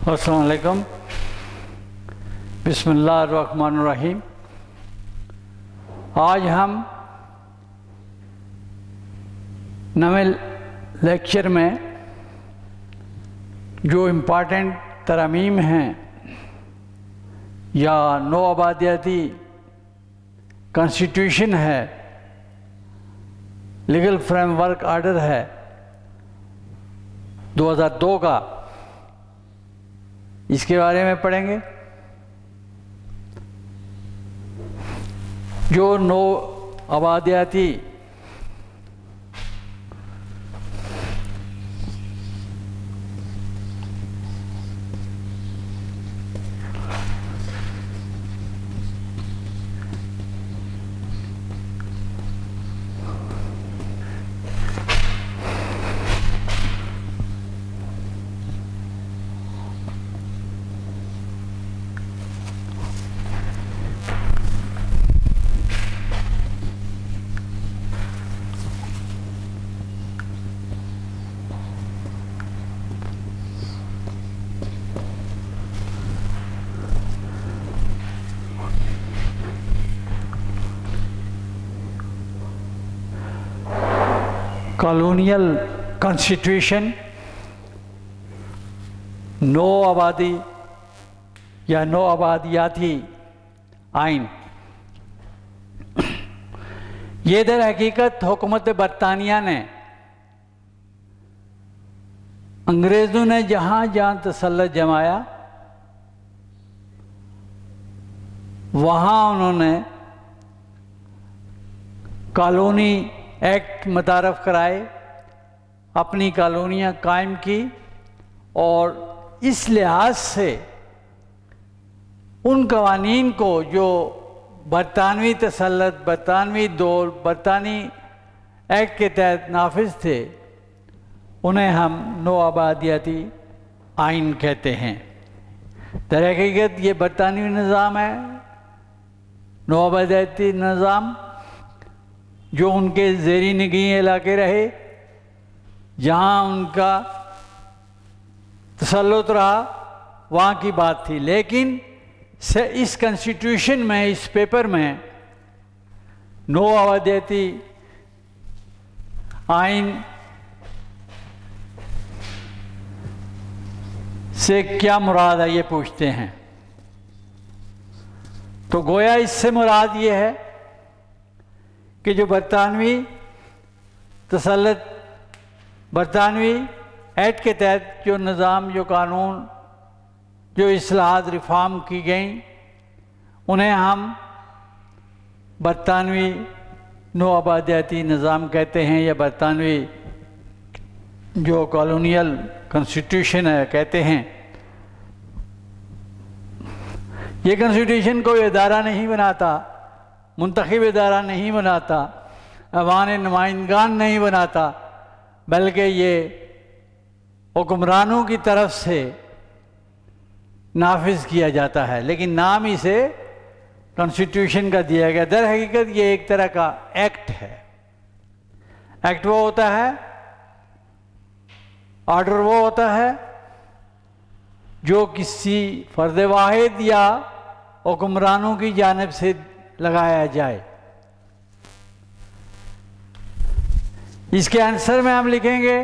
अस्सलाम वालेकुम। बिस्मिल्लाहिर्रहमानिर्रहीम। आज हम नए लेक्चर में जो इम्पॉर्टेंट तरमीम हैं या नो आबादियाती कॉन्स्टिट्यूशन है, लीगल फ्रेमवर्क आर्डर है 2002 का, इसके बारे में पढ़ेंगे। जो नो आबादियाती कॉलोनियल कॉन्स्टिट्यूशन, नो आबादी या नो आबादियाती आइन, ये दर हकीकत हुकूमत बरतानिया ने अंग्रेज़ों ने जहाँ जहाँ तसल्लुत जमाया वहाँ उन्होंने कॉलोनी एक्ट मुतारफ़ कराए, अपनी कॉलोनियाँ कायम की और इस लिहाज से उन कवानीन को जो बरतानवी तसल्लुत, बरतानवी दौर, बरतानी एक्ट के तहत नाफिज थे, उन्हें हम नो आबादियाती आइन कहते हैं। दर हकीकत ये बरतानवी निज़ाम है, नो आबादियाती निज़ाम, जो उनके ज़ेरी निगरानी इलाके रहे, जहाँ उनका तसल्लुत रहा, वहाँ की बात थी। लेकिन इस कॉन्स्टिट्यूशन में, इस पेपर में नो आबादियाती आइन से क्या मुराद है, ये पूछते हैं। तो गोया इससे मुराद ये है कि जो बरतानवी तसल्लुत, बरतानवी एक्ट के तहत जो निज़ाम, जो कानून, जो इस्लाहात रिफॉर्म की गई, उन्हें हम बरतानवी नो आबादियाती निज़ाम कहते हैं या बरतानवी जो कॉलोनियल कॉन्स्टिट्यूशन है कहते हैं। ये कॉन्स्टिट्यूशन कोई इदारा नहीं बनाता, मुंतखब इदारा नहीं बनाता, अवान नुमाइंदगान नहीं बनाता, बल्कि ये हुक्मरानों की तरफ से नाफिज किया जाता है। लेकिन नाम इसे कॉन्स्टिट्यूशन का दिया गया। दर हकीकत ये एक तरह का एक्ट है। एक्ट वो होता है, ऑर्डर वो होता है जो किसी फर्द वाहिद या हुक्मरानों की जानिब से लगाया जाए। इसके आंसर में हम लिखेंगे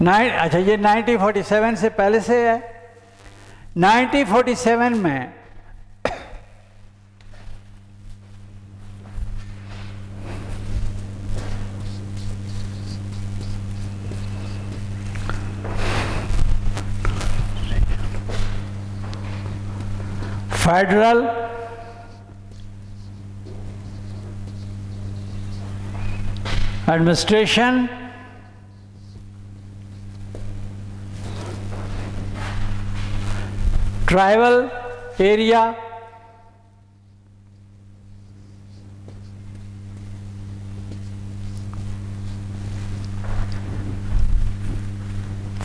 अच्छा, ये 1947 से पहले से है। 1947 में federal administration tribal area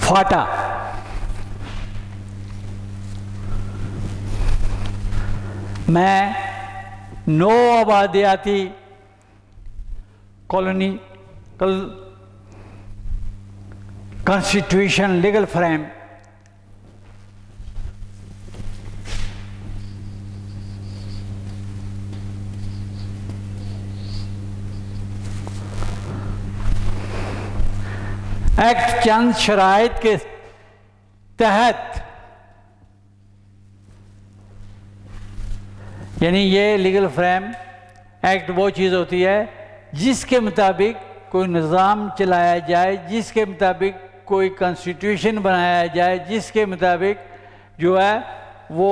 FATA में नो आबादियाती constitution, legal frame, एक्ट चंद शराइत के तहत, यानी ये लीगल फ्रेम एक्ट वो चीज़ होती है जिसके मुताबिक कोई निज़ाम चलाया जाए, जिसके मुताबिक कोई कॉन्स्टिट्यूशन बनाया जाए, जिसके मुताबिक जो है वो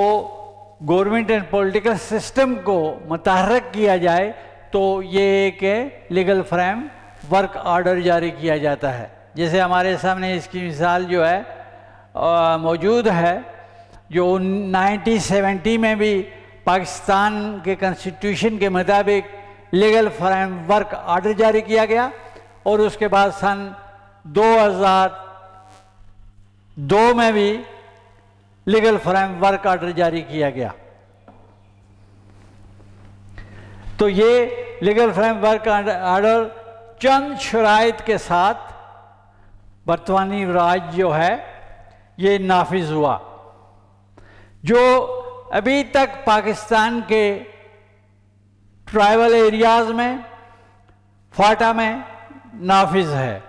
गवर्नमेंट एंड पॉलिटिकल सिस्टम को मुतहर्रिक किया जाए, तो ये एक लीगल फ्रेम वर्क ऑर्डर जारी किया जाता है। जैसे हमारे सामने इसकी मिसाल जो है मौजूद है, जो 1970 में भी पाकिस्तान के कॉन्स्टिट्यूशन के मुताबिक लीगल फ्रेमवर्क ऑर्डर जारी किया गया, और उसके बाद सन 2002 में भी लीगल फ्रेमवर्क ऑर्डर जारी किया गया। तो ये लीगल फ्रेमवर्क ऑर्डर चंद शराइत के साथ बरतानवी राज जो है ये नाफिज हुआ, जो अभी तक पाकिस्तान के ट्राइबल एरियाज में, फाटा में नाफिज है।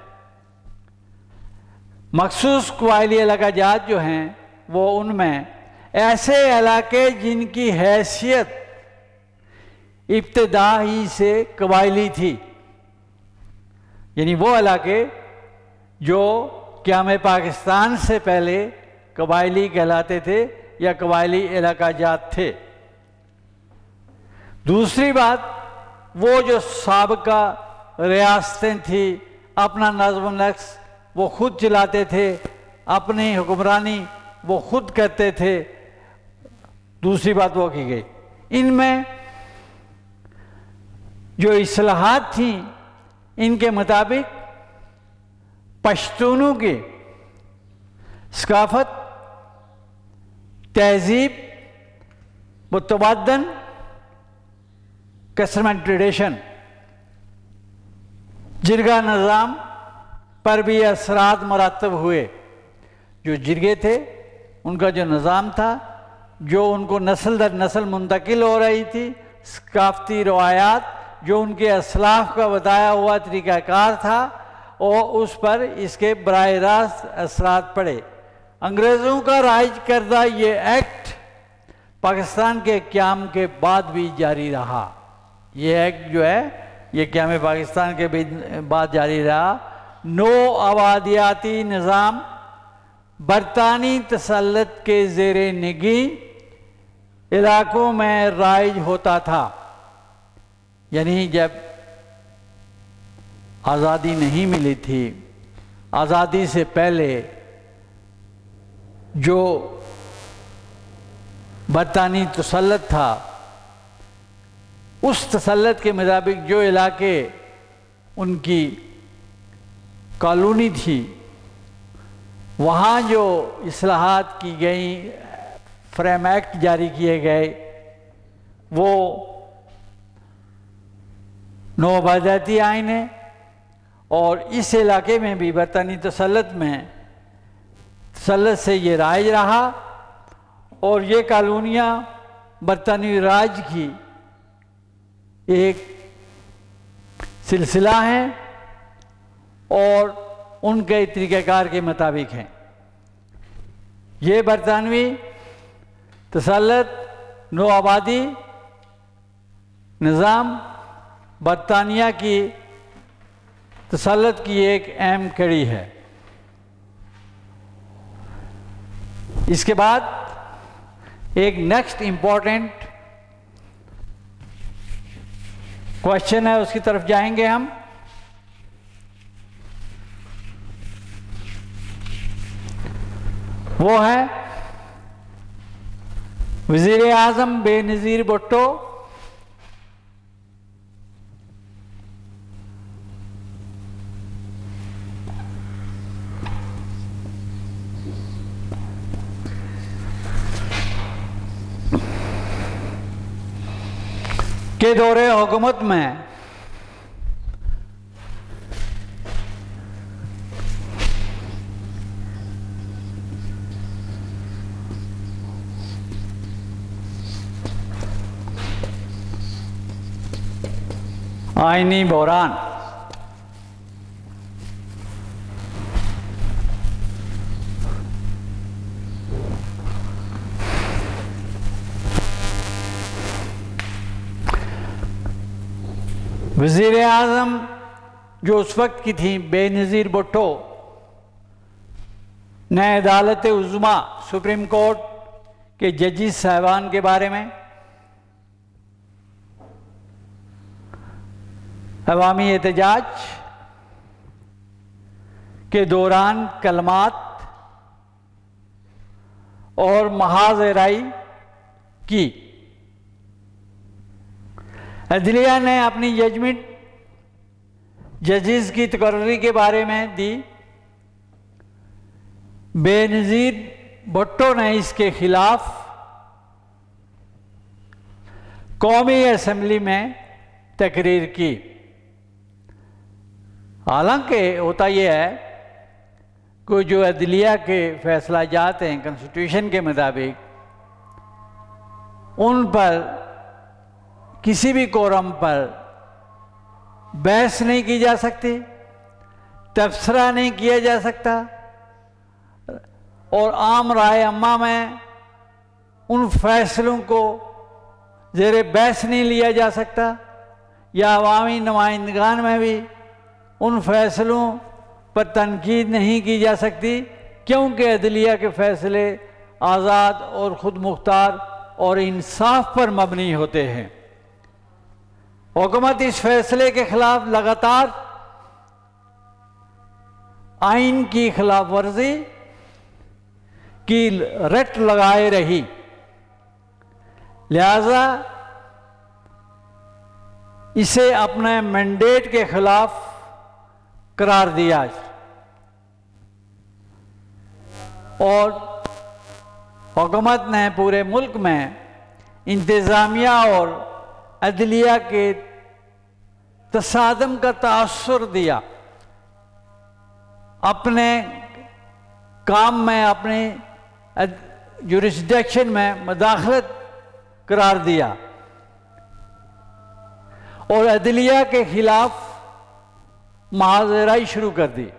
मखसूस कबायली इलाकाजात जो हैं वो उनमें ऐसे इलाके जिनकी हैसियत इब्तिदा ही से कबायली थी, यानी वो इलाके जो क़याम पाकिस्तान से पहले कबायली कहलाते थे या कबायली इलाकाजात थे। दूसरी बात, वो जो साबका रियासतें थी अपना नज़्म नक्श वो खुद चलाते थे, अपनी हुक्मरानी वो खुद करते थे। दूसरी बात वो की गई, इनमें जो इस्लाहात थी इनके मुताबिक पश्तूनों की सकाफत, तहजीब, मुतबादन, कस्टम एंड ट्रेडिशन, जिरगा निज़ाम पर भी असरात मरातब हुए। जो जिरगे थे उनका जो निज़ाम था, जो उनको नस्ल दर नस्ल मुंतकिल हो रही थी, सकाफती रवायात जो उनके असलाफ का बताया हुआ तरीक़ाकार था, और उस पर इसके बराह रास्त असरात पड़े। अंग्रेज़ों का राज करदा ये एक्ट पाकिस्तान के क़याम के बाद भी जारी रहा। ये एक्ट जो है ये क़याम पाकिस्तान के बाद जारी रहा। नो आबादियाती निज़ाम बरतानी तसल्लुत के ज़ेरे निगी इलाकों में राइज होता था, यानी जब आज़ादी नहीं मिली थी, आज़ादी से पहले जो बरतानी तसल्लुत था, उस तसल्लुत के मुताबिक जो इलाके उनकी कॉलोनी थी, वहाँ जो इस्लाहात की गई, फ्रेम एक्ट जारी किए गए, वो नौआबादियाती आइन है। और इस इलाके में भी बरतानी तसल्लुत में तसल्लुत से ये राज रहा, और ये कॉलोनियाँ बरतानवी राज की एक सिलसिला है और उनके तरीक़ाकार के मुताबिक हैं। ये बरतानवी तसल्लुत, नौआबादी निज़ाम बरतानिया की तसल्लुत की एक अहम कड़ी है। इसके बाद एक नेक्स्ट इम्पॉर्टेंट क्वेश्चन है, उसकी तरफ जाएंगे हम। वो है वज़ीर आज़म बेनज़ीर भुट्टो के दौरे हुकूमत में आईनी बहरान। वज़ीर आज़म जो उस वक्त की थी बेनज़ीर भुट्टो ने अदालत उज़्मा सुप्रीम कोर्ट के जजेस साहिबान के बारे में अवामी एहतजाज के दौरान कलमात और महाज़राई की। अदलिया ने अपनी जजमेंट जजेस की तकर्री के बारे में दी। बेनज़ीर भुट्टो ने इसके खिलाफ कौमी असम्बली में तकरीर की। हालांकि होता यह है कि जो अदलिया के फैसला जाते हैं कॉन्स्टिट्यूशन के मुताबिक, उन पर किसी भी कोरम पर बहस नहीं की जा सकती, तबसरा नहीं किया जा सकता और आम राय अम्मा में उन फैसलों को ज़ेरे बहस नहीं लिया जा सकता या अवामी नुमाइंदगान में भी उन फैसलों पर तनकीद नहीं की जा सकती, क्योंकि अदलिया के फैसले आज़ाद और ख़ुद मुख्तार और इंसाफ पर मबनी होते हैं। हुकूमत इस फैसले के खिलाफ लगातार आइन की खिलाफ वर्जी की रट लगाए रही, लिहाजा इसे अपने मैंडेट के खिलाफ करार दिया और हुकूमत ने पूरे मुल्क में इंतज़ामिया और अदलिया के तसादम का तासुर दिया, अपने काम में अपने जुरिस्डिक्शन में मदाखलत करार दिया और अदलिया के खिलाफ महाज़राई शुरू कर दी।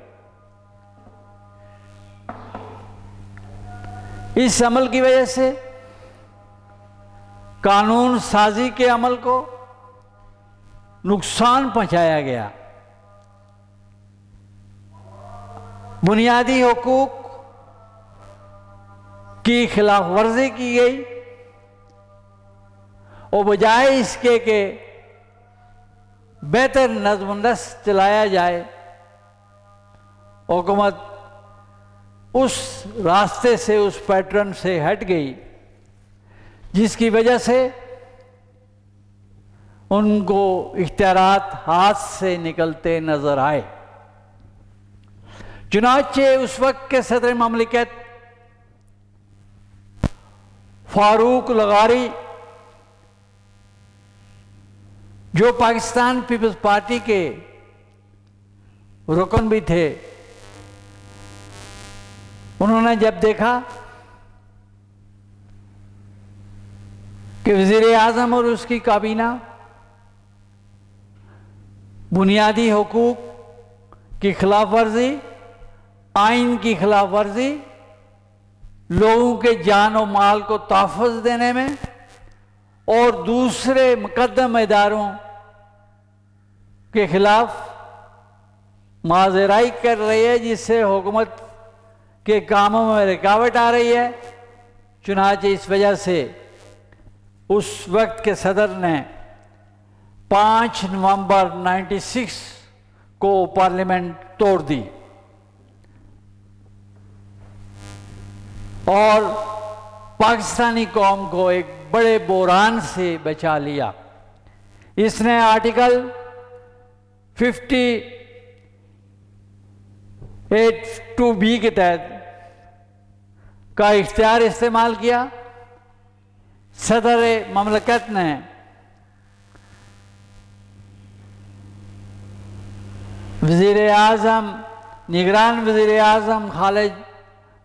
इस अमल की वजह से कानून साजी के अमल को नुकसान पहुंचाया गया, बुनियादी हुकूक की खिलाफ वर्जी की गई और बजाय इसके कि बेहतर नज़्म नस्क़ चलाया जाए, हुकूमत उस रास्ते से, उस पैटर्न से हट गई जिसकी वजह से उनको इख्तियारात हाथ से निकलते नजर आए। चुनांचे उस वक्त के सदर ममलिकत फारूक लगारी, जो पाकिस्तान पीपल्स पार्टी के रुकन भी थे, उन्होंने जब देखा कि वज़ीर आज़म और उसकी काबीना बुनियादी हुकूक की खिलाफ वर्जी, आइन की खिलाफ वर्जी, लोगों के जान और माल को तहफ़्फ़ुज़ देने में और दूसरे मुक़द्दम इदारों के खिलाफ माज़राई कर रही है, जिससे हुकूमत के कामों में रुकावट आ रही है। चुनांचे इस वजह से उस वक्त के सदर ने 5 नवंबर 96 को पार्लियामेंट तोड़ दी और पाकिस्तानी कौम को एक बड़े बहरान से बचा लिया। इसने आर्टिकल 58(2)(b) के तहत का इख्तियार इस्तेमाल किया। सदर ममलकत ने वज़ीर आज़म, निगरान वज़ीर आज़म खालिद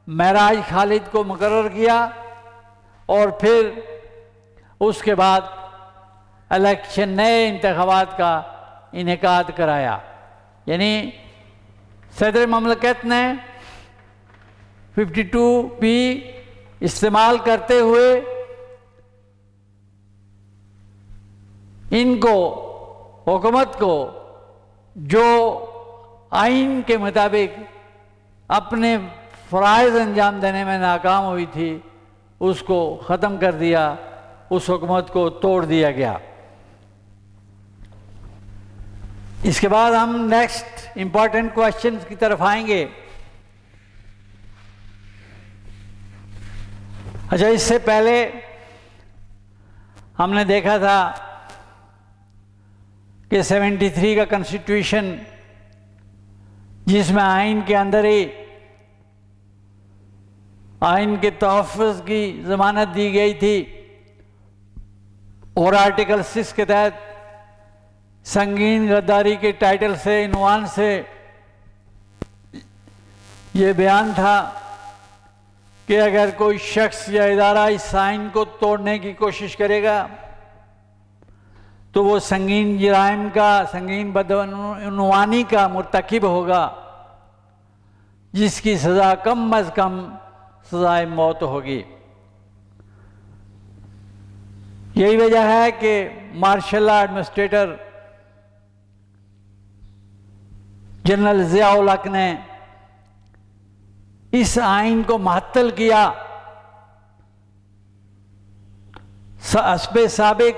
महराज खालिद को मुकर्रर किया और फिर उसके बाद इलेक्शन, नए इंतखाबात का इनेकाद कराया। यानी सदर ममलकत ने 52B इस्तेमाल करते हुए इनको हुकूमत को जो आइन के मुताबिक अपने फ़राइज़ अंजाम देने में नाकाम हुई थी उसको ख़त्म कर दिया, उस हुकूमत को तोड़ दिया गया। इसके बाद हम नेक्स्ट इम्पॉर्टेंट क्वेश्चन की तरफ आएंगे। अच्छा, इससे पहले हमने देखा था कि 73 का कॉन्स्टिट्यूशन, जिसमें आइन के अंदर ही आइन के तहफ़्फ़ुज़ की ज़मानत दी गई थी और आर्टिकल 6 के तहत संगीन गद्दारी के टाइटल से, इनवान से ये बयान था कि अगर कोई शख्स या इदारा इस आइन को तोड़ने की कोशिश करेगा तो वो संगीन जराइम का, संगीन बदअनवानी का मुर्तकिब होगा, जिसकी सज़ा कम अज़ कम सज़ाए मौत होगी। यही वजह है कि martial law administrator general Zia-ul हक ने इस आइन को मुअत्तल किया। हस्बे साबिक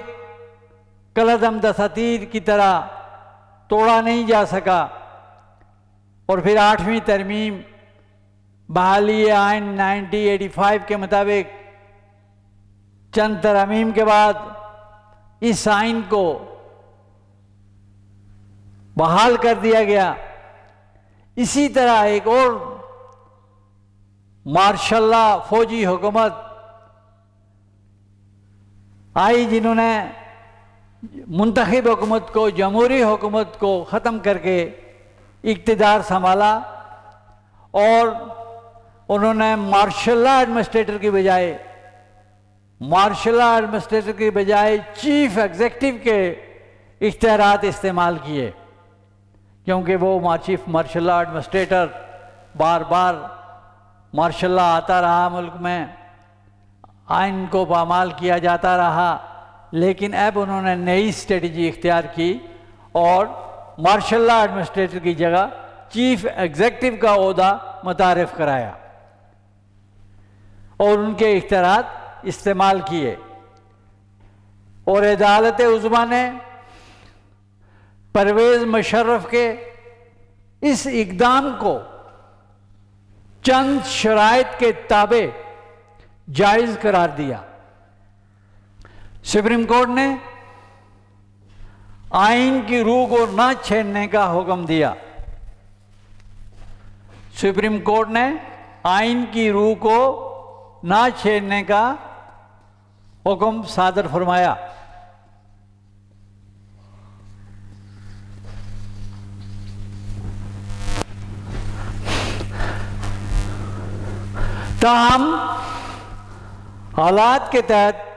कलअदम दसातीर की तरह तोड़ा नहीं जा सका और फिर 8वीं तरमीम बहाली आइन 1985 के मुताबिक चंद तरमीम के बाद इस आइन को बहाल कर दिया गया। इसी तरह एक और मार्शल लॉ फौजी हुकूमत आई, जिन्होंने मुंतखब हुकूमत को, जमहूरी हुकूमत को ख़त्म करके इक़्तिदार संभाला और उन्होंने मार्शल लॉ एडमिनिस्ट्रेटर की बजाय चीफ एग्जीक्यूटिव के इख्तियारात इस्तेमाल किए, क्योंकि वो चीफ मार्शल लॉ एडमिनिस्ट्रेटर बार बार मार्शल लॉ आता रहा, मुल्क में आइन को पामाल किया जाता रहा। लेकिन अब उन्होंने नई स्ट्रेटजी इख्तियार की और मार्शल लॉ एडमिनिस्ट्रेटर की जगह चीफ एग्जीक्यूटिव का ओहदा मुतारिफ कराया और उनके इख्तियारात इस्तेमाल किए। और अदालत उज़्मा ने परवेज़ मुशर्रफ के इस इक़दाम को चंद शराइत के ताबे जायज़ करार दिया। सुप्रीम कोर्ट ने आइन की रूह को न छेड़ने का हुक्म दिया। सुप्रीम कोर्ट ने आइन की रूह को न छेड़ने का हुक्म सादर फरमाया। ताहम हालात के तहत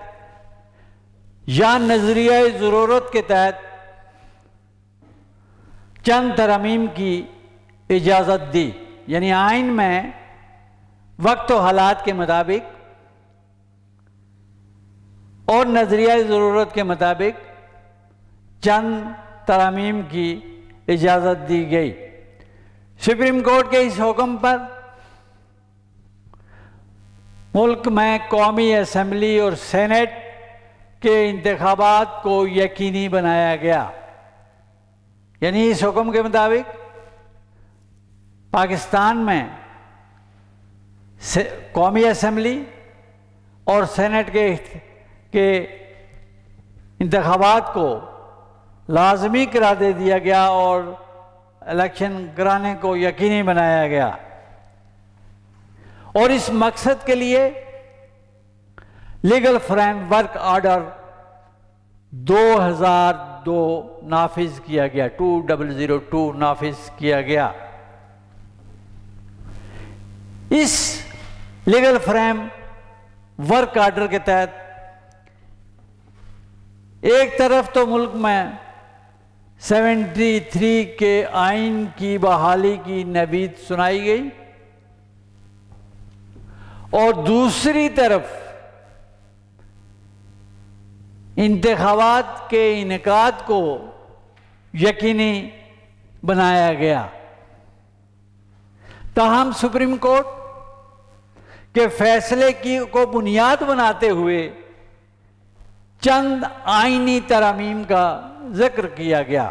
या नजरिया ज़रूरत के तहत चंद तरमीम की इजाज़त दी। यानी आइन में वक्त और हालात के मुताबिक और नजरिया ज़रूरत के मुताबिक चंद तरमीम की इजाज़त दी गई। सुप्रीम कोर्ट के इस हुक्म पर मुल्क में कौमी असम्बली और सेनेट के इंतखाबात को यकीनी बनाया गया। यानी इस हुक्म के मुताबिक पाकिस्तान में कौमी असम्बली और सेनेट के इंतखाबात को लाजमी करार दे दिया गया और इलेक्शन कराने को यकीनी बनाया गया। और इस मकसद के लिए लीगल फ्रेमवर्क ऑर्डर 2002 नाफिज किया गया, 2002 नाफिज किया गया। इस लीगल फ्रेम वर्क ऑर्डर के तहत एक तरफ तो मुल्क में 73 के आइन की बहाली की नवीद सुनाई गई और दूसरी तरफ इंतखाबात के इनेकाद को यकीनी बनाया गया। ताहम सुप्रीम कोर्ट के फैसले को बुनियाद बनाते हुए चंद आईनी तरामीम का जिक्र किया गया।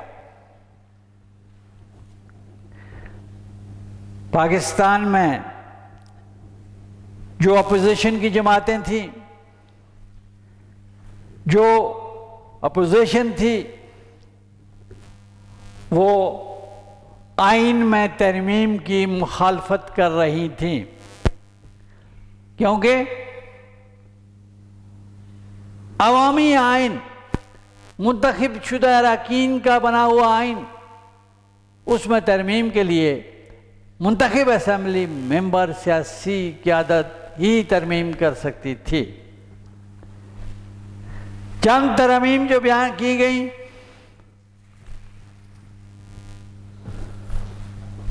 पाकिस्तान में जो अपोजिशन की जमातें थीं, जो अपोजिशन थी, वो आइन में तरमीम की मुखालफत कर रही थीं, क्योंकि अवामी आइन, मुंतखब शुदा अरकान का बना हुआ आइन, उसमें तरमीम के लिए मुंतखब असम्बली मेंबर सियासी क़यादत ही तरमीम कर सकती थी। चंद तरमीम जो बयान की गई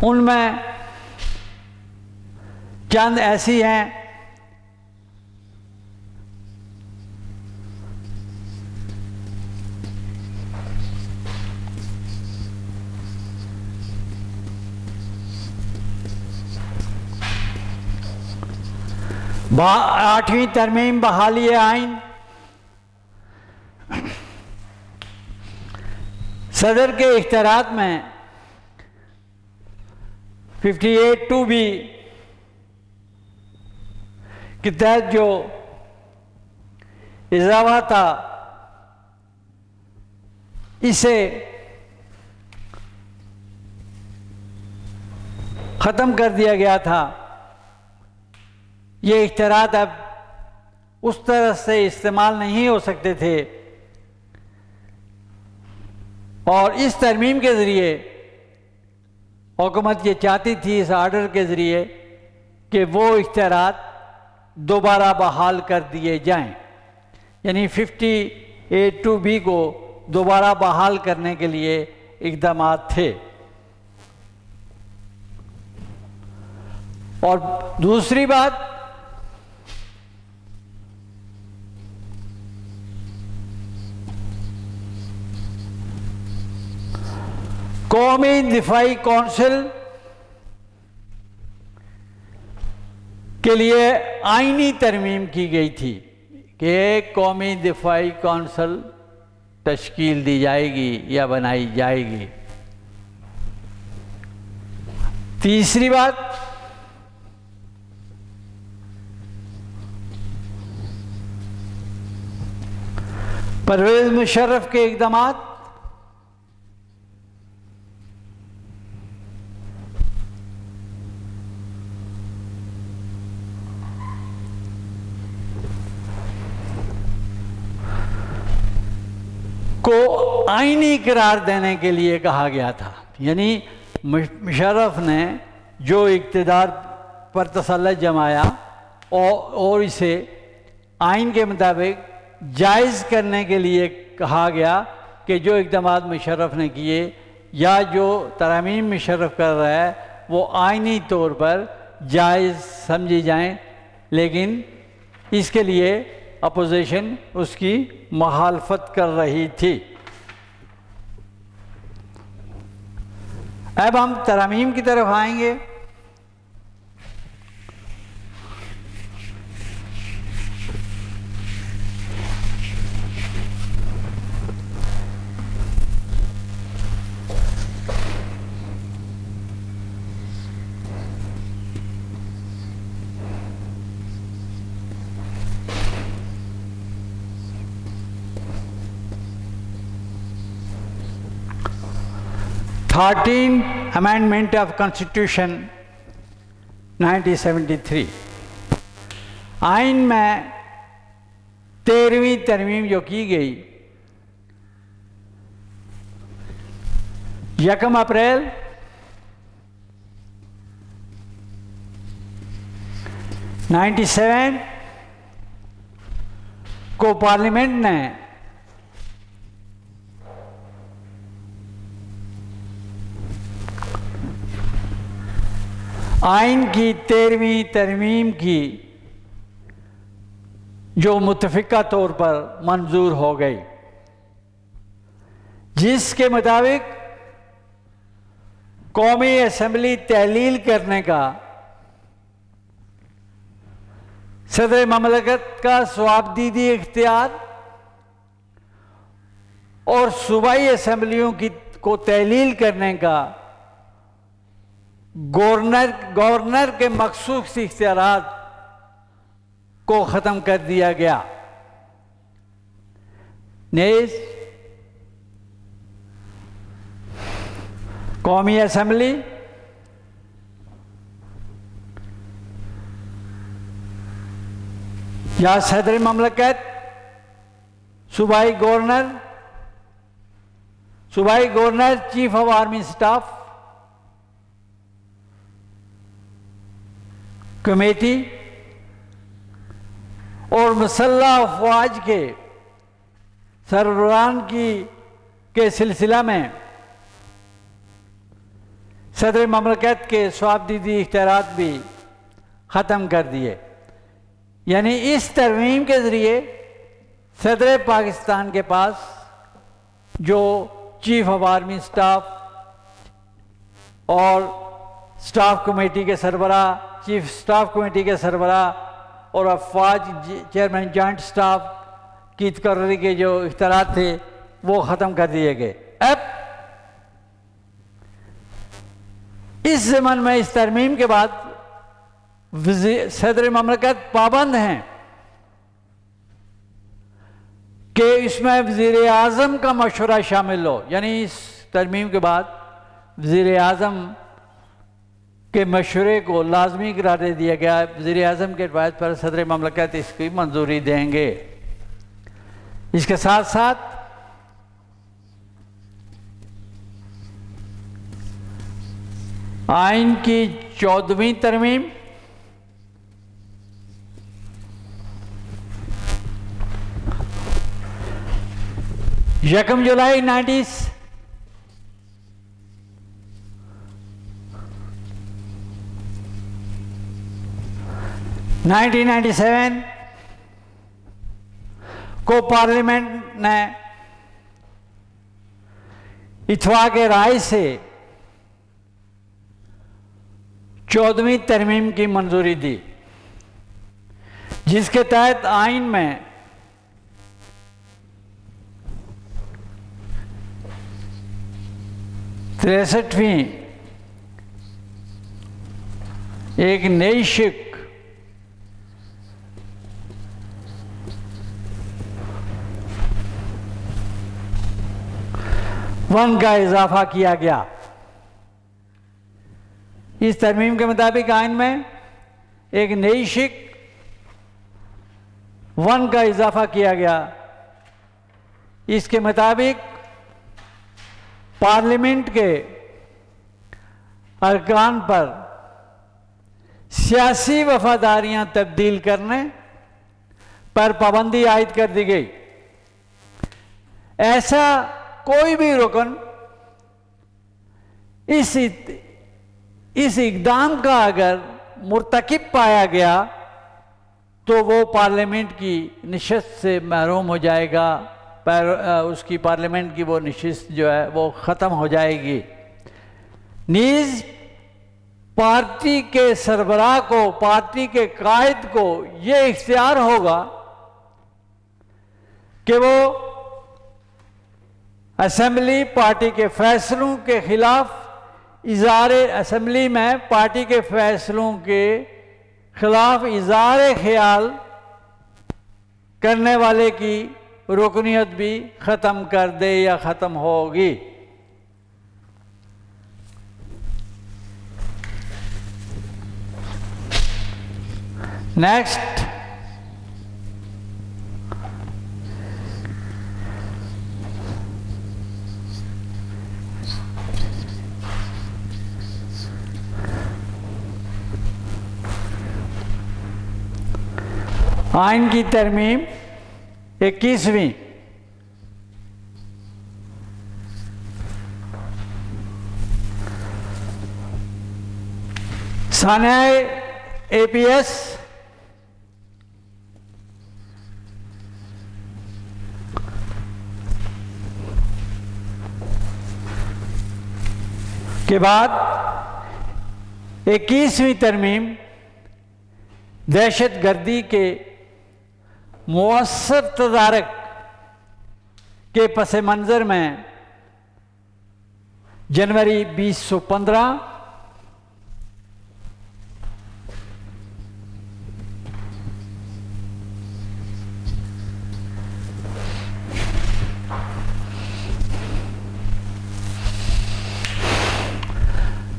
उनमें चंद ऐसी हैं आठवीं तरमीम बहाली आइन, सदर के इख्तियारात में 58(2)B के तहत जो इजाफा था, इसे ख़त्म कर दिया गया था। ये इख्तियारात अब उस तरह से इस्तेमाल नहीं हो सकते थे और इस तरमीम के ज़रिए हुकूमत ये चाहती थी इस आर्डर के ज़रिए कि वो इख्तियारात दोबारा बहाल कर दिए जाएं, यानी 58(2)B को दोबारा बहाल करने के लिए इक़दामात थे। और दूसरी बात, कौमी दिफाई कौंसिल के लिए आईनी तरमीम की गई थी कि कौमी दिफाई कौंसिल तश्कील दी जाएगी या बनाई जाएगी। तीसरी बात, परवेज़ मुशर्रफ के इक़दामात को आईनी करार देने के लिए कहा गया था, यानी मुशर्रफ ने जो इक़्तिदार पर तसल्लुत जमाया और इसे आइन के मुताबिक जायज़ करने के लिए कहा गया कि जो इक़दामात मुशर्रफ ने किए या जो तरामीम मुशर्रफ कर रहा है वो आइनी तौर पर जायज़ समझी जाएं, लेकिन इसके लिए अपोजिशन उसकी मुखालफत कर रही थी। अब हम तरामीम की तरफ आएंगे। अमेंडमेंट ऑफ कॉन्स्टिट्यूशन 1973, आइन में 13वीं तरमीम जो की गई 1 अप्रैल 97 को पार्लियामेंट ने आइन की 13वीं तरमीम की जो मुत्तफ़िका तौर पर मंजूर हो गई, जिसके मुताबिक कौमी असम्बली तहलील करने का सदर ममलकत का स्वाबदीदी इख्तियार और सूबाई असम्बलियों की को तहलील करने का गवर्नर के मखसूस इख्तियारात को ख़त्म कर दिया गया। नेज़ कौमी असम्बली या सदर ममलकत, सूबाई governor, chief of army staff committee और मुसल्लह अफवाज के सरबराहान के सिलसिला में सदर ममलकत के स्वाबदीदी इख्तियारात भी ख़त्म कर दिए। यानी इस तरमीम के ज़रिए सदर पाकिस्तान के पास जो चीफ ऑफ आर्मी स्टाफ और स्टाफ कमेटी के सरबराह, चीफ स्टाफ कमेटी के सरबराह और अफवाज चेयरमैन जॉइंट स्टाफ की तकर्री के जो इख्तियारात थे वो ख़त्म कर दिए गए। अब इस ज़माने में इस तरमीम के बाद सदर ममलकत पाबंद हैं कि इसमें वज़ीर आज़म का मशवरा शामिल हो। यानी इस तरमीम के बाद वज़ीर आज़म के मशवरे को लाजमी करार दे दिया गया। वज़ीर आज़म के एडवाइस पर सदर ममलकत इसकी मंजूरी देंगे। इसके साथ साथ आइन की 14वीं तरमीम यकम जुलाई 1997 को पार्लियामेंट ने इत्तफाक राय से 14वीं तरमीम की मंजूरी दी, जिसके तहत आइन में तिरसठवीं एक नई शिक वन का इजाफा किया गया। इस तरमीम के मुताबिक आइन में एक नई शिक 1 का इजाफा किया गया। इसके मुताबिक पार्लियामेंट के अरकान पर सियासी वफादारियां तब्दील करने पर पाबंदी आयद कर दी गई। ऐसा कोई भी रुकन इस इक़दाम का अगर मुर्तकिब पाया गया तो वो पार्लियामेंट की नशिस्त से महरूम हो जाएगा। उसकी पार्लियामेंट की वो नशिस्त जो है वो ख़त्म हो जाएगी। नीज़ पार्टी के सरबराह को, पार्टी के कायद को ये इख्तियार होगा कि वो असेंबली पार्टी के फैसलों के खिलाफ इज़हार असेंबली में पार्टी के फैसलों के खिलाफ इज़हार ख्याल करने वाले की रुकनियत भी ख़त्म कर दे या ख़त्म होगी। नेक्स्ट, आइन की तरमीम 21वीं सान्याय APS के बाद 21वीं तरमीम दहशतगर्दी के मुअस्सर तदारक के पस मंज़र में जनवरी 2015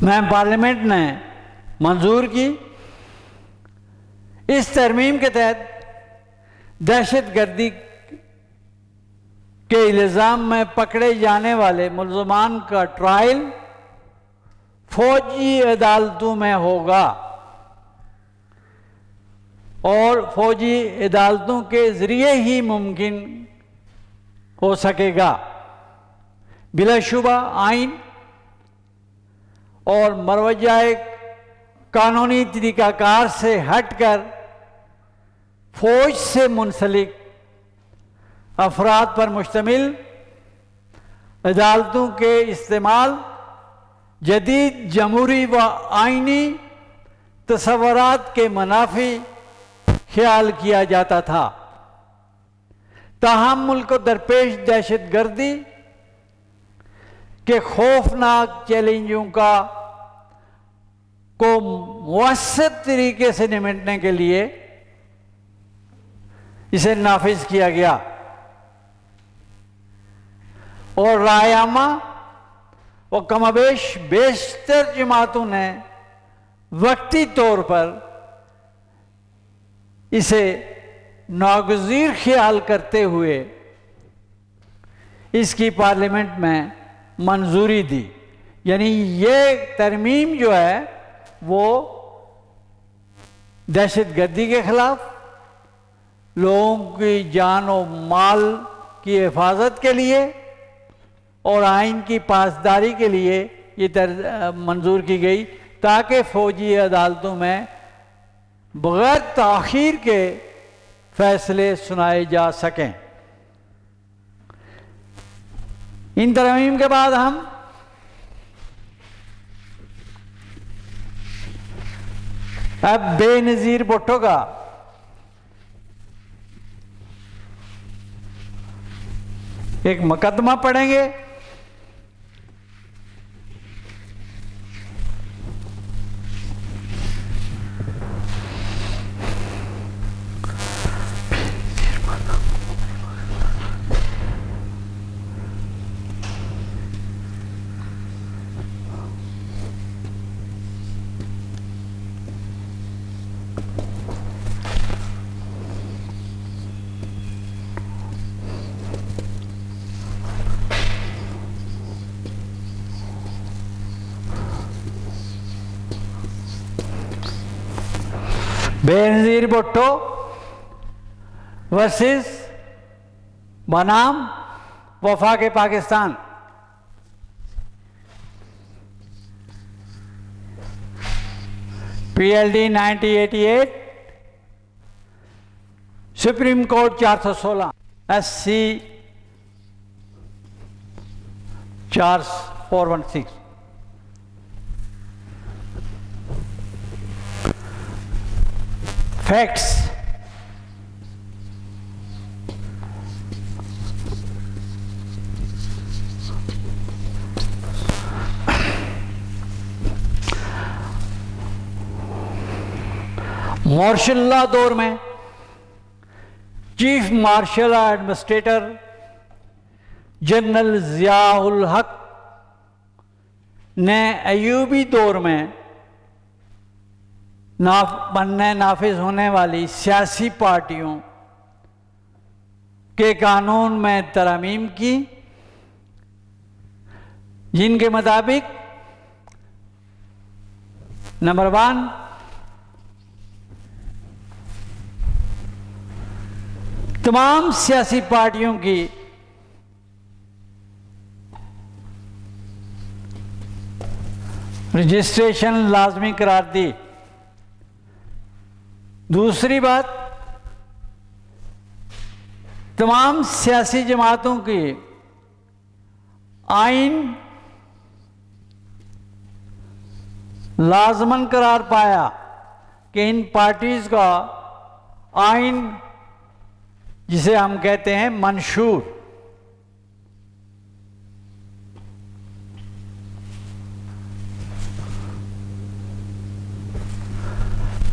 में पार्लियामेंट ने मंजूर की। इस तरमीम के तहत दहशतगर्दी के इल्ज़ाम में पकड़े जाने वाले मुल्ज़मान का ट्रायल फौजी अदालतों में होगा और फौजी अदालतों के ज़रिए ही मुमकिन हो सकेगा। बिलाशुबा आइन और मरवजाए कानूनी तरीक़ाकार से हटकर फौज से मुंसलिक अफराद पर मुश्तमिल अदालतों के इस्तेमाल जदीद जमहूरी व आइनी तसव्वुरात के मुनाफी ख्याल किया जाता था। ताहम मुल्क को दरपेश दहशतगर्दी के खौफनाक चैलेंजों को मुअस्सर तरीके से निपटने के लिए इसे नाफिज किया गया और रायामा व कमोबेश बेशतर जमातों ने वक्ती तौर पर इसे नागज़ीर ख्याल करते हुए इसकी पार्लियामेंट में मंजूरी दी। यानी ये तरमीम जो है वो दहशतगर्दी के खिलाफ, लोगों की जान और माल की हिफाजत के लिए और आइन की पासदारी के लिए ये मंजूर की गई ताकि फौजी अदालतों में बग़ैर ताख़ीर के फैसले सुनाए जा सकें। इन तरमीम के बाद हम अब बेनज़ीर भुट्टो का एक मुकदमा पढ़ेंगे। बेनज़ीर भुट्टो वर्सेस बनाम वफाक Pakistan. PLD 1988 supreme court 416 SC 4416। Facts martial law दौर में chief martial administrator general Ziaul Haq ने अयूबी दौर में नाफिज होने वाली सियासी पार्टियों के कानून में तरमीम की, जिनके मुताबिक नंबर 1 तमाम सियासी पार्टियों की रजिस्ट्रेशन लाजमी करार दी। दूसरी बात, तमाम सियासी जमातों की आइन लाजमन करार पाया कि इन पार्टीज का आइन, जिसे हम कहते हैं मंशूर,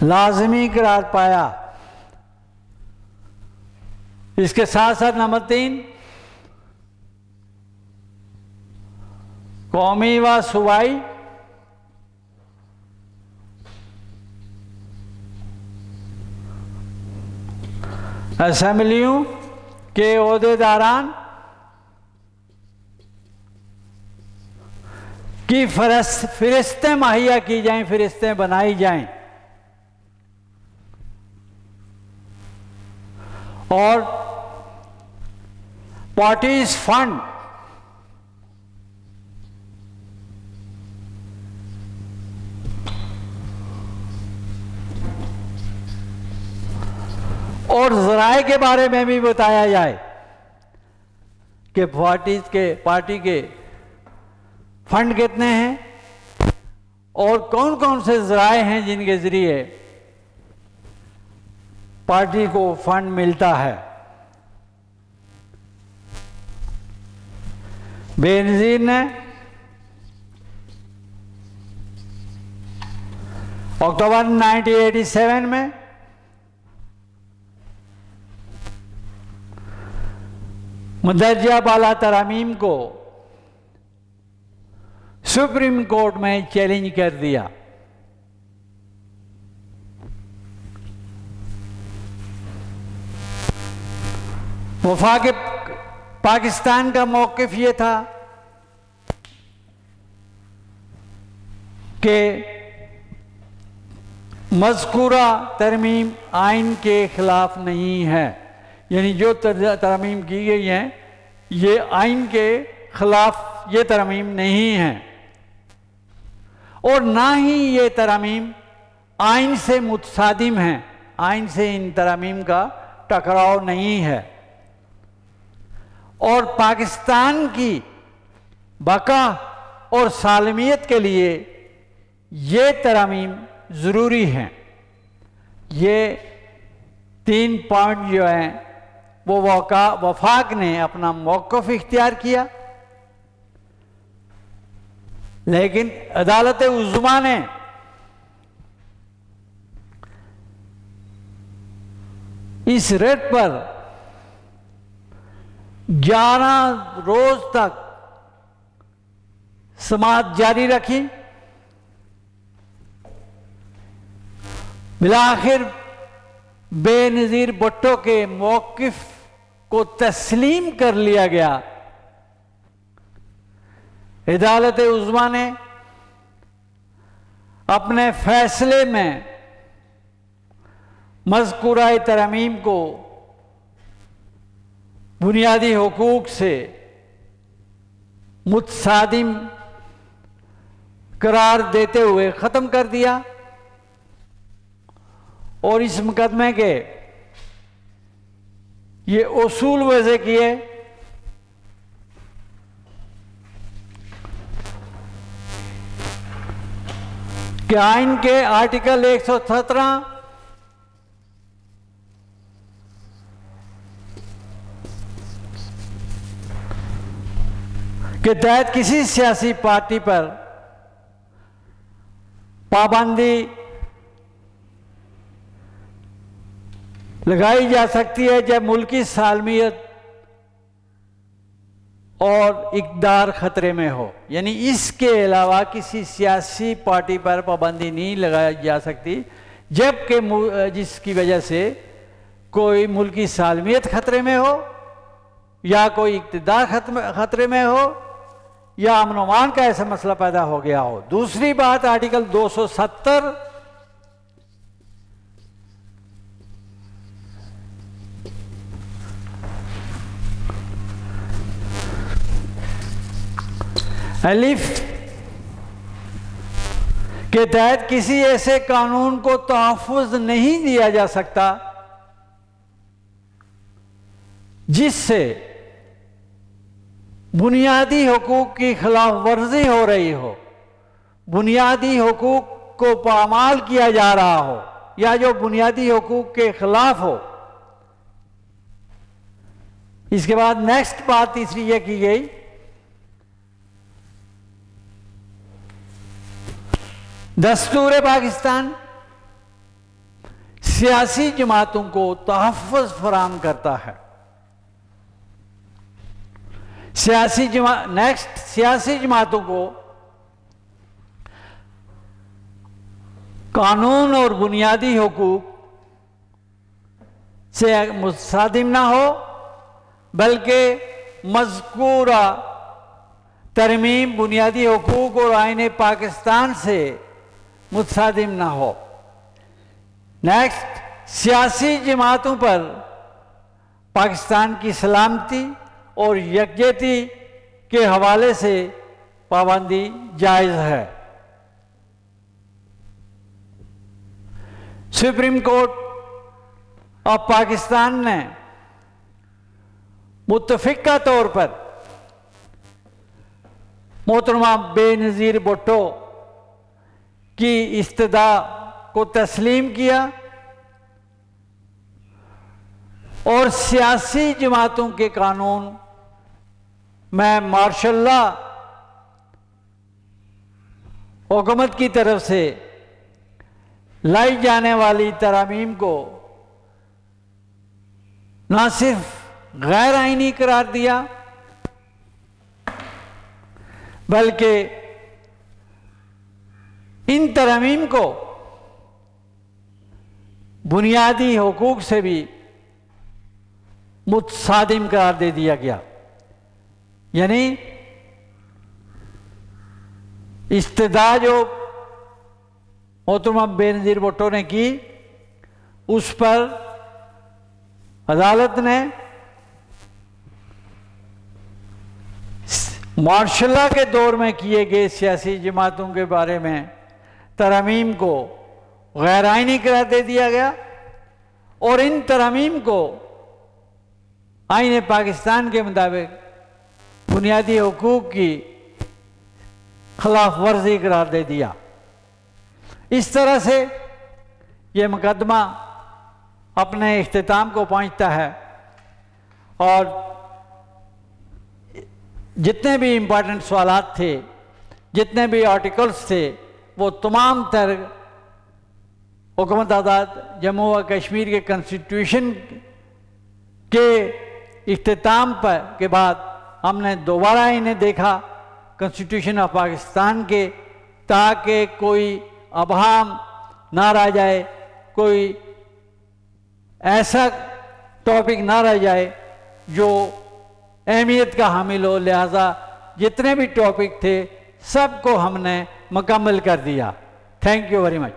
लाजमी करार पाया। इसके साथ साथ नंबर 3, कौमी व सूबाई असेंबलियों के ओहदेदारान की फरिश्तें मुहैया की जाएं, फरिश्तें बनाई जाएं, और पार्टीज फंड और ज़राए के बारे में भी बताया जाए कि पार्टी के फंड कितने हैं और कौन कौन से ज़राए हैं जिनके ज़रिए पार्टी को फंड मिलता है। बेनज़ीर ने अक्टूबर 1987 में मुदर्जा बाला तरामीम को सुप्रीम कोर्ट में चैलेंज कर दिया। वफाक पाकिस्तान का मौक़िफ़ ये था कि मज़कूरा तरमीम आइन के ख़िलाफ़ नहीं है, यानी जो तरमीम की गई हैं ये आइन के ख़िलाफ़ ये तरमीम नहीं है, और ना ही ये तरमीम आइन से मुतसादिम हैं, आइन से इन तरमीम का टकराव नहीं है, और पाकिस्तान की बका और सालमियत के लिए ये तरमीम ज़रूरी हैं। ये 3 पॉइंट जो हैं वो वफाक ने अपना मौक़िफ़ इख्तियार किया, लेकिन अदालत उज़्मा ने इस रेट पर 11 रोज तक समाअत जारी रखी। बिलाखिर बेनज़ीर भुट्टो के मौक़िफ़ को तस्लीम कर लिया गया। अदालत उज़्मा ने अपने फैसले में मज़कूरा तरमीम को बुनियादी हुकूक से मुतसादिम करार देते हुए ख़त्म कर दिया, और इस मुकदमे के ये उसूल वज़े किए कि आइन के आर्टिकल 117 के तहत किसी सियासी पार्टी पर पाबंदी लगाई जा सकती है जब मुल्की सालमियत और इक़्तिदार खतरे में हो। यानी इसके अलावा किसी सियासी पार्टी पर पाबंदी नहीं लगाई जा सकती जबकि जिसकी वजह से कोई मुल्की सालमियत खतरे में हो, या कोई इक़्तिदार खतरे में हो, या अमन व अमान का ऐसा मसला पैदा हो गया हो। दूसरी बात, आर्टिकल 270 अलिफ के तहत किसी ऐसे कानून को तहफ़्फ़ुज़ नहीं दिया जा सकता जिससे बुनियादी हुकूक की खिलाफ वर्जी हो रही हो, बुनियादी हुकूक को पामाल किया जा रहा हो या जो बुनियादी हुकूक के खिलाफ हो। इसके बाद नेक्स्ट बात तीसरी यह की गई, दस्तूर पाकिस्तान सियासी जमातों को तहफ़्फ़ुज़ फराहम करता है। सियासी जमातों को कानून और बुनियादी हुकूक से मुसादिम ना हो, बल्कि मज़कूरा तरमीम बुनियादी हुकूक और आईन पाकिस्तान से मुतसादिम ना हो। नेक्स्ट, सियासी जमातों पर पाकिस्तान की सलामती और यकजहती के हवाले से पाबंदी जायज़ है। सुप्रीम कोर्ट ऑफ पाकिस्तान ने मुत्तफ़िक़ा तौर पर मोहतरमा बेनज़ीर भुट्टो की इस्तदा को तस्लीम किया और सियासी जमातों के कानून में मार्शल लॉ हुकूमत की तरफ से लाई जाने वाली तरामीम को न सिर्फ गैर आईनी करार दिया, बल्कि इन तरामीम को बुनियादी हुकूक से भी मुतसादिम करार दे दिया गया। यानी इस्तदा जो मोहतरमा बेनज़ीर भुट्टो ने की, उस पर अदालत ने मार्शल लॉ के दौर में किए गए सियासी जमातों के बारे में तरामीम को गैर आईनी करार दे दिया गया और इन तरामीम को आईन पाकिस्तान के मुताबिक बुनियादी हुकूक की खिलाफ वर्जी करार दे दिया। इस तरह से ये मुकदमा अपने इख्तिताम को पहुंचता है और जितने भी इम्पोर्टेंट सवालात थे, जितने भी आर्टिकल्स थे, वो तमाम तर हुकूमत आज़ाद जम्मू व कश्मीर के कॉन्स्टिट्यूशन के इख्तिताम पर के बाद हमने दोबारा इन्हें देखा कॉन्स्टिट्यूशन ऑफ पाकिस्तान के, ताकि कोई अबहम ना रह जाए, कोई ऐसा टॉपिक ना रह जाए जो अहमियत का हामिल हो। लिहाजा जितने भी टॉपिक थे सबको हमने मुकम्मल कर दिया। Thank you very much.